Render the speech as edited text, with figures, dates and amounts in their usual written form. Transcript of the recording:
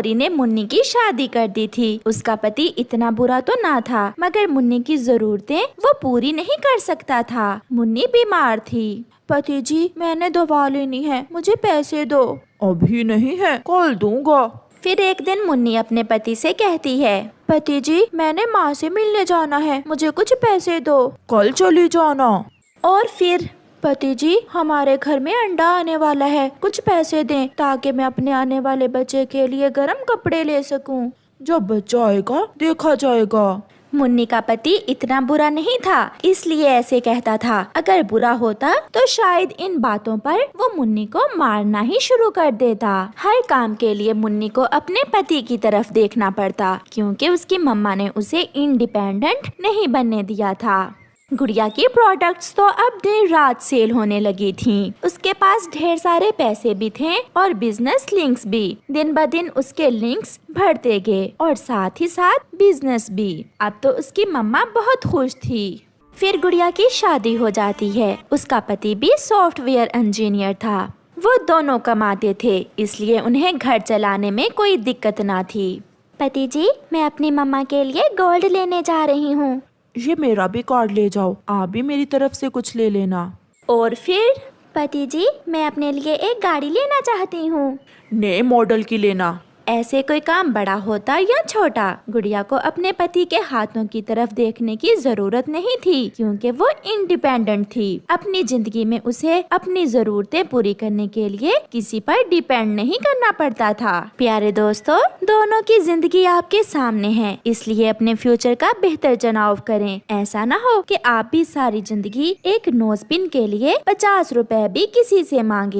गौरी ने मुन्नी की शादी कर दी थी। उसका पति इतना बुरा तो ना था, मगर मुन्नी की जरूरतें वो पूरी नहीं कर सकता था। मुन्नी बीमार थी। पति जी, मैंने दवा लेनी है, मुझे पैसे दो। अभी नहीं है, कल दूंगा। फिर एक दिन मुन्नी अपने पति से कहती है, पति जी, मैंने माँ से मिलने जाना है, मुझे कुछ पैसे दो। कल चली जाना। और फिर, पति जी, हमारे घर में अंडा आने वाला है, कुछ पैसे दें ताकि मैं अपने आने वाले बच्चे के लिए गर्म कपड़े ले सकूं। जब बच्चा आएगा देखा जाएगा। मुन्नी का पति इतना बुरा नहीं था, इसलिए ऐसे कहता था। अगर बुरा होता तो शायद इन बातों पर वो मुन्नी को मारना ही शुरू कर देता। हर काम के लिए मुन्नी को अपने पति की तरफ देखना पड़ता, क्योंकि उसकी मम्मा ने उसे इंडिपेंडेंट नहीं बनने दिया था। गुड़िया की प्रोडक्ट्स तो अब दिन रात सेल होने लगी थीं। उसके पास ढेर सारे पैसे भी थे और बिजनेस लिंक्स भी। दिन ब दिन उसके लिंक्स बढ़ते गए और साथ ही साथ बिजनेस भी। अब तो उसकी मम्मा बहुत खुश थी। फिर गुड़िया की शादी हो जाती है। उसका पति भी सॉफ्टवेयर इंजीनियर था। वो दोनों कमाते थे, इसलिए उन्हें घर चलाने में कोई दिक्कत ना थी। पति जी, मैं अपनी मम्मा के लिए गोल्ड लेने जा रही हूँ। ये मेरा भी कार्ड ले जाओ, आप भी मेरी तरफ से कुछ ले लेना। और फिर, पति जी, मैं अपने लिए एक गाड़ी लेना चाहती हूँ। नए मॉडल की लेना। ऐसे कोई काम बड़ा होता या छोटा, गुड़िया को अपने पति के हाथों की तरफ देखने की जरूरत नहीं थी, क्योंकि वो इंडिपेंडेंट थी। अपनी जिंदगी में उसे अपनी जरूरतें पूरी करने के लिए किसी पर डिपेंड नहीं करना पड़ता था। प्यारे दोस्तों, दोनों की जिंदगी आपके सामने है, इसलिए अपने फ्यूचर का बेहतर चुनाव करें। ऐसा ना हो कि आप भी सारी जिंदगी एक नोजपिन के लिए 50 रुपए भी किसी से मांगे।